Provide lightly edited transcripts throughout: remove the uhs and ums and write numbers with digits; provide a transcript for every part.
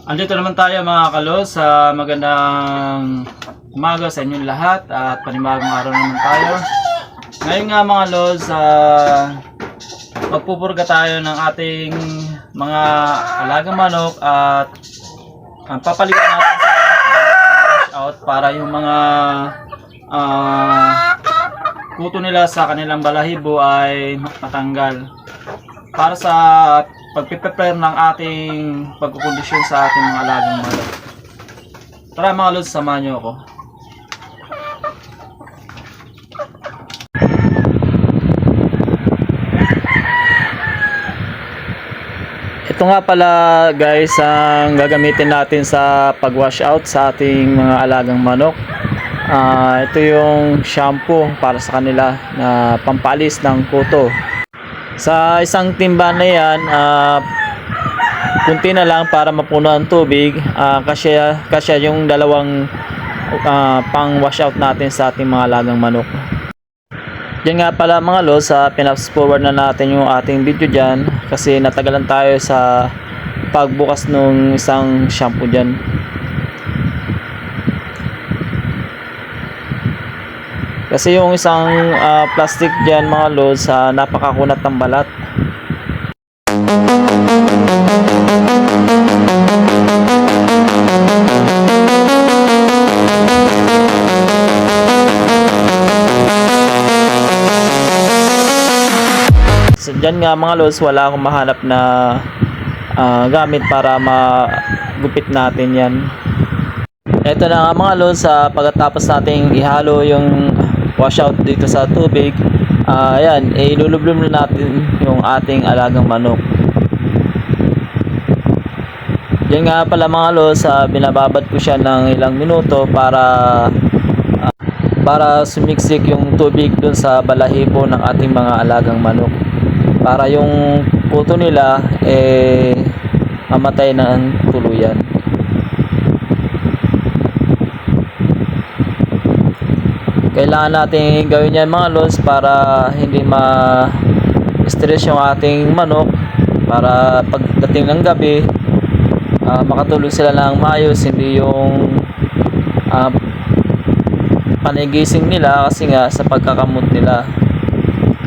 Andito naman tayo mga kalos sa magandang umaga sa inyong lahat at panibagong araw naman tayo. Ngayon nga mga los, magpupurga tayo ng ating mga alagang manok at papalitan natin sila out para yung mga kuto nila sa kanilang balahibo ay matanggal. Para sa pagpiprepare ng ating pagkukondisyon sa ating mga alagang manok. Tara mga lods, samahan nyo ako. Ito nga pala guys ang gagamitin natin sa pag-wash out sa ating mga alagang manok. Ito yung shampoo para sa kanila na pampalis ng kuto. Sa isang timba na yan, kunti na lang para mapuno ang tubig. Kasya yung dalawang pang wash out natin sa ating mga alagang manok. Yan nga pala mga los, pinaps forward na natin yung ating video dyan kasi natagalan tayo sa pagbukas ng isang shampoo dyan. Kasi yung isang plastic dyan mga lods, napakakunat ng balat. So dyan nga mga lods, wala akong mahanap na gamit para magupit natin yan. Ito na nga mga lods, pagkatapos nating ihalo yung washout dito sa tubig, ayan, ilulublum na natin yung ating alagang manok. Yan nga pala mga los, binababad ko siya ng ilang minuto para sumiksik yung tubig dun sa balahibo ng ating mga alagang manok, para yung puto nila mamatay ng tuluyan. Kailangan natin gawin yan mga los para hindi ma-stress yung ating manok, para pagdating ng gabi makatulog sila ng maayos, hindi yung panigising nila kasi nga sa pagkakamot nila.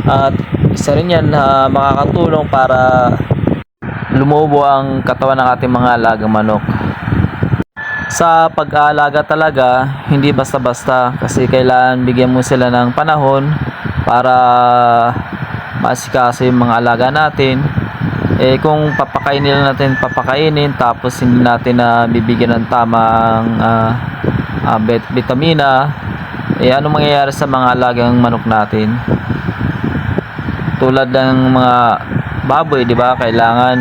At isa rin yan makakatulong para lumubo ang katawan ng ating mga alagang manok. Sa pag-aalaga talaga, hindi basta-basta kasi kailangan bigyan mo sila ng panahon para maasikaso yung mga alaga natin. Kung papakainin natin, papakainin tapos hindi natin bibigyan ng tamang vitamina, ano mangyayari sa mga alagang manok natin? Tulad ng mga baboy, di ba? Kailangan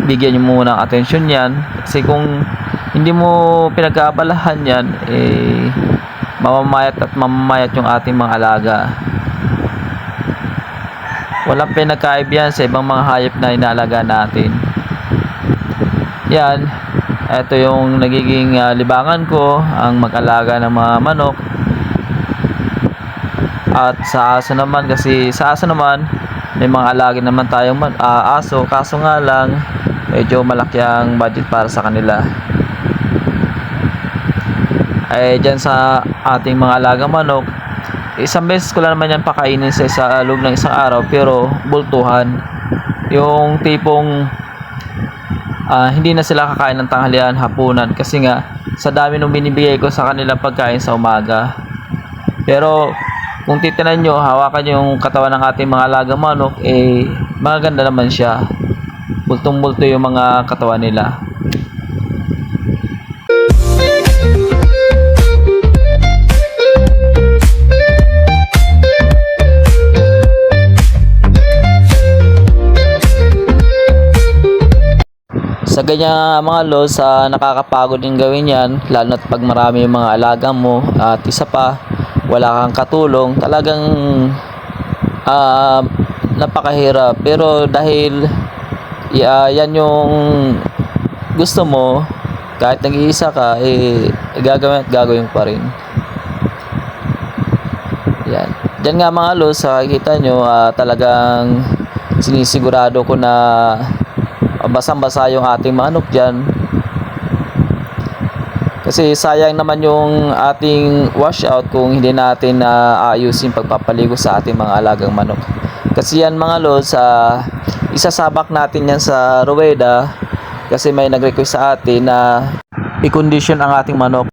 bigyan nyo muna ng atensyon yan kasi kung hindi mo pinag-aabalahan yan, mamamayat yung ating mga alaga. Walang pinagkaib yan sa ibang mga hayop na inaalaga natin. Yan, ito yung nagiging libangan ko, ang mag-alaga ng mga manok. At sa aso naman, kasi sa aso naman may mga alaga naman tayong aso, kaso nga lang medyo malaki ang budget para sa kanila. Dyan sa ating mga alagang manok, isang beses ko lang naman yan pakainin sa loob ng isang araw, pero bultuhan. Yung tipong hindi na sila kakain ng tanghalian, hapunan, kasi nga sa dami nung binibigay ko sa kanilang pagkain sa umaga. Pero kung titinan nyo, hawakan yung katawan ng ating mga alagang manok, maganda naman siya. Bultong-bulto yung mga katawan nila. Sa ganyan mga los, nakakapagod din gawin yan, lalo na pag marami yung mga alaga mo at isa pa, wala kang katulong, talagang napakahirap. Pero dahil yan yung gusto mo, kahit nag-iisa ka, gagawin pa rin. Yan. Diyan nga mga los, kita nyo, talagang sinisigurado ko na basang-basa yung ating manok dyan. Kasi sayang naman yung ating washout kung hindi natin na ayusin pagpapaligo sa ating mga alagang manok. Kasi yan mga lods, isasabak natin yan sa ruweda kasi may nag-request sa atin na i-condition ang ating manok